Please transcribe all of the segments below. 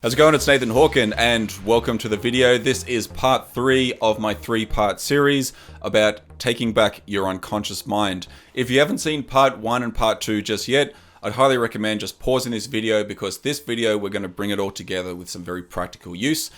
How's it going? It's Nathan Hawken and welcome to the video. This is part 3 of my 3-part series about taking back your unconscious mind. If you haven't seen part 1 and part 2 just yet, I'd highly recommend just pausing this video because this video we're going to bring it all together with some very practical use.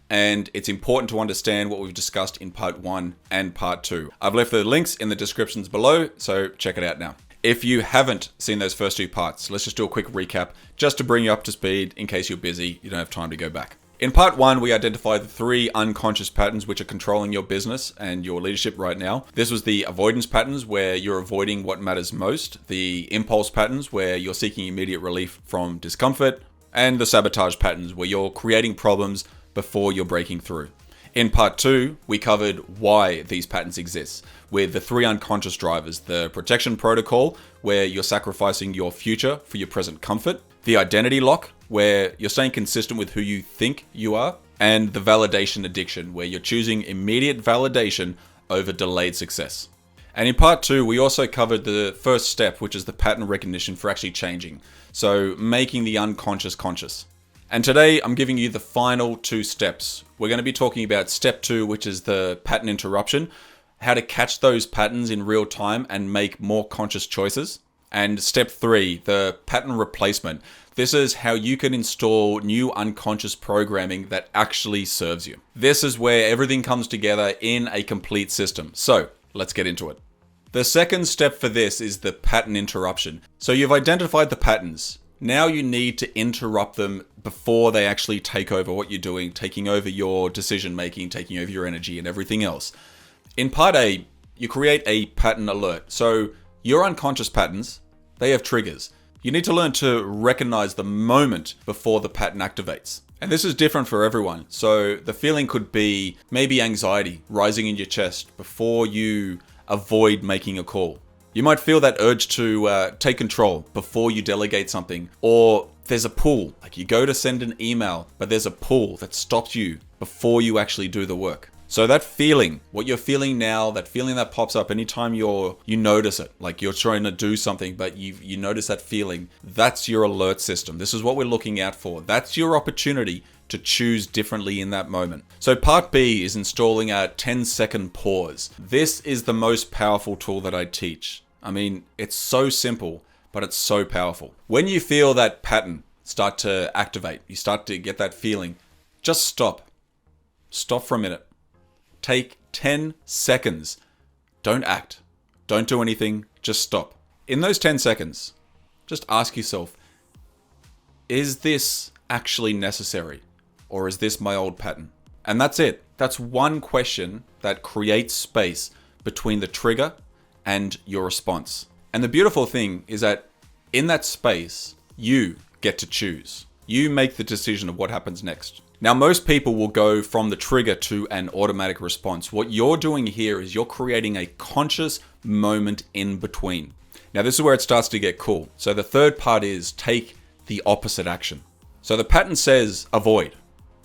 And it's important to understand what we've discussed in part 1 and part 2. I've left the links in the descriptions below, so check it out now. If you haven't seen those first 2 parts, let's just do a quick recap just to bring you up to speed in case you're busy, you don't have time to go back. In part 1, we identified the 3 unconscious patterns which are controlling your business and your leadership right now. This was the avoidance patterns where you're avoiding what matters most, the impulse patterns where you're seeking immediate relief from discomfort, and the sabotage patterns where you're creating problems before you're breaking through. In part 2, we covered why these patterns exist, with the 3 unconscious drivers: the protection protocol, where you're sacrificing your future for your present comfort; the identity lock, where you're staying consistent with who you think you are; and the validation addiction, where you're choosing immediate validation over delayed success. And in part 2, we also covered the first step, which is the pattern recognition for actually changing. So making the unconscious conscious. And today I'm giving you the final 2 steps. We're going to be talking about step 2, which is the pattern interruption, how to catch those patterns in real time and make more conscious choices. And step 3, the pattern replacement. This is how you can install new unconscious programming that actually serves you. This is where everything comes together in a complete system. So let's get into it. The second step for this is the pattern interruption. So you've identified the patterns. Now you need to interrupt them before they actually take over what you're doing, taking over your decision making, taking over your energy and everything else. In part A, you create a pattern alert. So your unconscious patterns, they have triggers. You need to learn to recognize the moment before the pattern activates. And this is different for everyone. So the feeling could be maybe anxiety rising in your chest before you avoid making a call. You might feel that urge to take control before you delegate something, or there's a pull, like you go to send an email, but there's a pull that stops you before you actually do the work. So that feeling, what you're feeling now, that feeling that pops up anytime you notice it, like you're trying to do something, but you notice that feeling, that's your alert system. This is what we're looking out for. That's your opportunity to choose differently in that moment. So part B is installing a 10-second pause. This is the most powerful tool that I teach. I mean, it's so simple, but it's so powerful. When you feel that pattern start to activate, you start to get that feeling, just stop. Stop for a minute. Take 10 seconds. Don't act. Don't do anything. Just stop. In those 10 seconds, just ask yourself, is this actually necessary? Or is this my old pattern? And that's it. That's one question that creates space between the trigger and your response. And the beautiful thing is that in that space, you get to choose. You make the decision of what happens next. Now, most people will go from the trigger to an automatic response. What you're doing here is you're creating a conscious moment in between. Now, this is where it starts to get cool. So the third part is take the opposite action. So the pattern says avoid,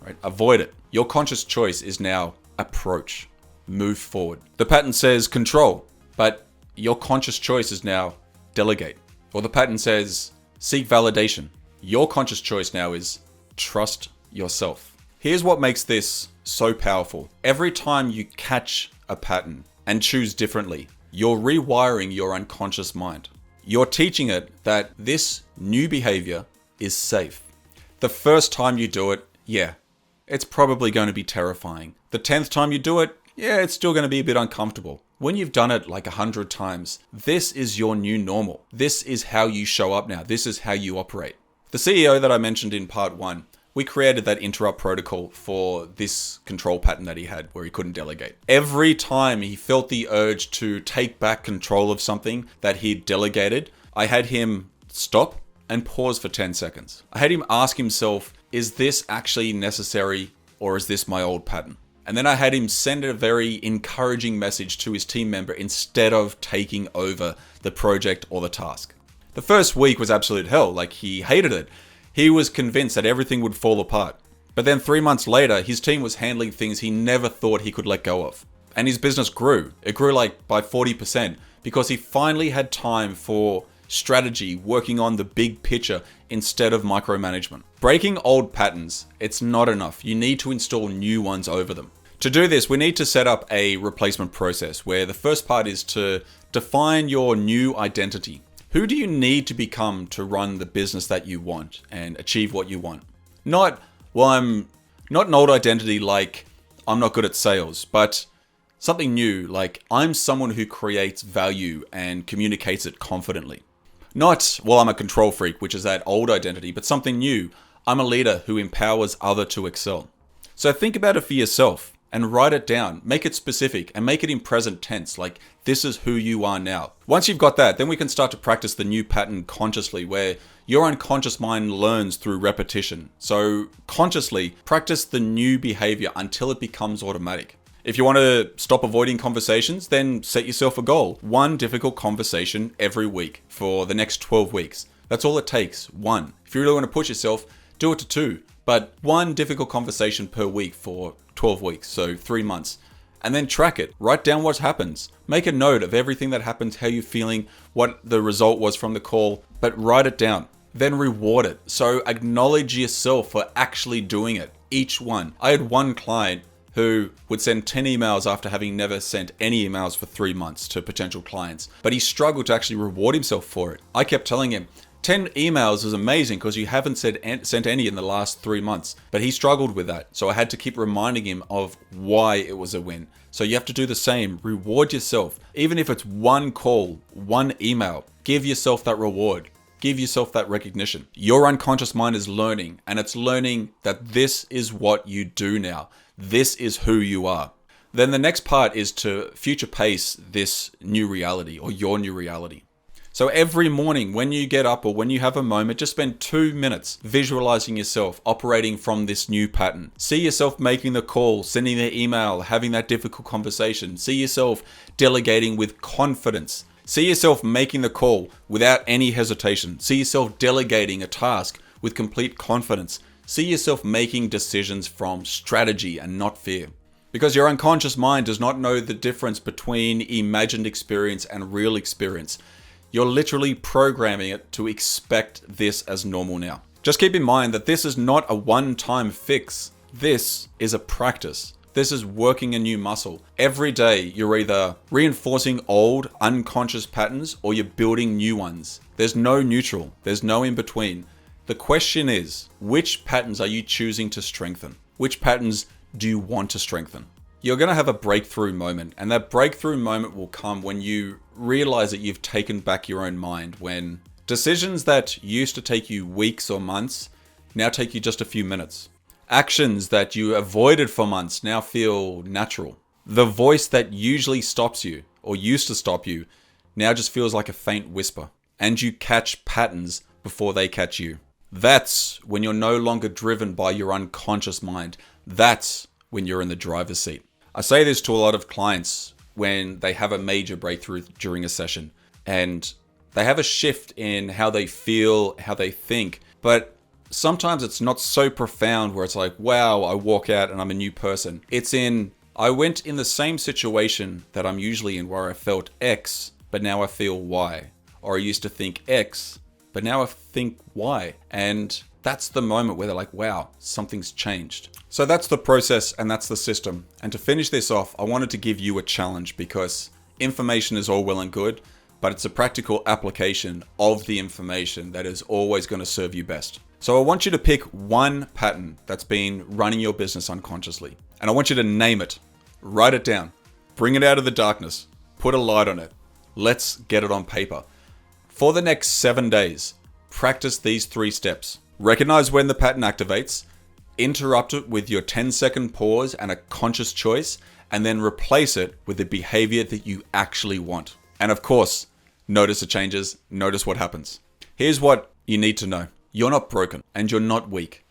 right? Avoid it. Your conscious choice is now approach, move forward. The pattern says control, but your conscious choice is now delegate. Or the pattern says seek validation. Your conscious choice now is trust yourself. Here's what makes this so powerful. Every time you catch a pattern and choose differently, you're rewiring your unconscious mind. You're teaching it that this new behavior is safe. The first time you do it, yeah, it's probably going to be terrifying. The 10th time you do it, yeah, it's still going to be a bit uncomfortable. When you've done it like 100 times, this is your new normal. This is how you show up now. This is how you operate. The CEO that I mentioned in part 1, we created that interrupt protocol for this control pattern that he had where he couldn't delegate. Every time he felt the urge to take back control of something that he'd delegated, I had him stop and pause for 10 seconds. I had him ask himself, is this actually necessary or is this my old pattern? And then I had him send a very encouraging message to his team member instead of taking over the project or the task. The first week was absolute hell. Like, he hated it. He was convinced that everything would fall apart. But then 3 months later, his team was handling things he never thought he could let go of. And his business grew. It grew like by 40% because he finally had time for strategy, working on the big picture instead of micromanagement. Breaking old patterns, it's not enough. You need to install new ones over them. To do this, we need to set up a replacement process where the first part is to define your new identity. Who do you need to become to run the business that you want and achieve what you want? Not, well, I'm not an old identity like I'm not good at sales, but something new like I'm someone who creates value and communicates it confidently. Not, well, I'm a control freak, which is that old identity, but something new. I'm a leader who empowers others to excel. So think about it for yourself and write it down. Make it specific and make it in present tense, like this is who you are now. Once you've got that, then we can start to practice the new pattern consciously, where your unconscious mind learns through repetition. So consciously practice the new behavior until it becomes automatic. If you want to stop avoiding conversations, then set yourself a goal. One difficult conversation every week for the next 12 weeks. That's all it takes, one. If you really want to push yourself, do it to 2. But one difficult conversation per week for 12 weeks, so 3 months. And then track it. Write down what happens. Make a note of everything that happens, how you're feeling, what the result was from the call, but write it down. Then reward it. So acknowledge yourself for actually doing it, each one. I had one client who would send 10 emails after having never sent any emails for 3 months to potential clients. But he struggled to actually reward himself for it. I kept telling him, 10 emails is amazing because you haven't sent any in the last 3 months. But he struggled with that. So I had to keep reminding him of why it was a win. So you have to do the same. Reward yourself. Even if it's one call, one email, give yourself that reward. Give yourself that recognition. Your unconscious mind is learning, and it's learning that this is what you do now. This is who you are. Then the next part is to future pace this new reality or your new reality. So every morning when you get up or when you have a moment, just spend 2 minutes visualizing yourself operating from this new pattern. See yourself making the call, sending the email, having that difficult conversation. See yourself delegating with confidence. See yourself making the call without any hesitation. See yourself delegating a task with complete confidence. See yourself making decisions from strategy and not fear. Because your unconscious mind does not know the difference between imagined experience and real experience. You're literally programming it to expect this as normal now. Just keep in mind that this is not a one-time fix. This is a practice. This is working a new muscle. Every day, you're either reinforcing old, unconscious patterns or you're building new ones. There's no neutral. There's no in between. The question is, which patterns are you choosing to strengthen? Which patterns do you want to strengthen? You're going to have a breakthrough moment, and that breakthrough moment will come when you realize that you've taken back your own mind, when decisions that used to take you weeks or months now take you just a few minutes. Actions that you avoided for months now feel natural. The voice that usually stops you or used to stop you now just feels like a faint whisper, and you catch patterns before they catch you. That's when you're no longer driven by your unconscious mind. That's when you're in the driver's seat. I say this to a lot of clients when they have a major breakthrough during a session and they have a shift in how they feel, how they think, but sometimes it's not so profound where it's like, wow, I walk out and I'm a new person. It's in, I went in the same situation that I'm usually in where I felt X, but now I feel Y. Or I used to think X, but now I think Y. And that's the moment where they're like, wow, something's changed. So that's the process and that's the system. And to finish this off, I wanted to give you a challenge because information is all well and good, but it's a practical application of the information that is always going to serve you best. So I want you to pick one pattern that's been running your business unconsciously. And I want you to name it, write it down, bring it out of the darkness, put a light on it. Let's get it on paper. For the next 7 days, practice these 3 steps. Recognize when the pattern activates, interrupt it with your 10-second pause and a conscious choice, and then replace it with the behavior that you actually want. And of course, notice the changes, notice what happens. Here's what you need to know. You're not broken and you're not weak.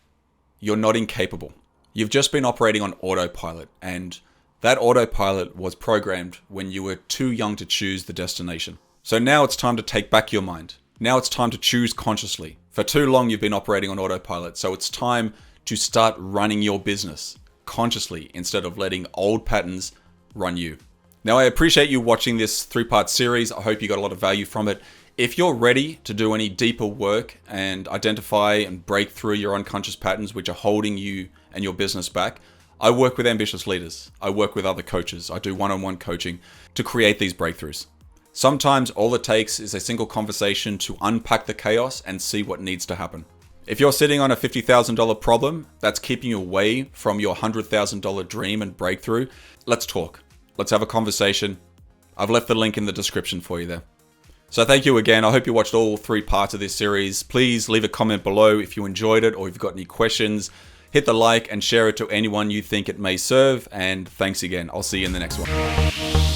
You're not incapable. You've just been operating on autopilot, and that autopilot was programmed when you were too young to choose the destination. So now it's time to take back your mind. Now it's time to choose consciously. For too long, you've been operating on autopilot. So it's time to start running your business consciously instead of letting old patterns run you. Now, I appreciate you watching this 3-part series. I hope you got a lot of value from it. If you're ready to do any deeper work and identify and break through your unconscious patterns which are holding you and your business back, I work with ambitious leaders. I work with other coaches. I do one-on-one coaching to create these breakthroughs. Sometimes all it takes is a single conversation to unpack the chaos and see what needs to happen. If you're sitting on a $50,000 problem that's keeping you away from your $100,000 dream and breakthrough, let's talk. Let's have a conversation. I've left the link in the description for you there. So thank you again. I hope you watched all 3 parts of this series. Please leave a comment below if you enjoyed it or if you've got any questions. Hit the like and share it to anyone you think it may serve. And thanks again. I'll see you in the next one.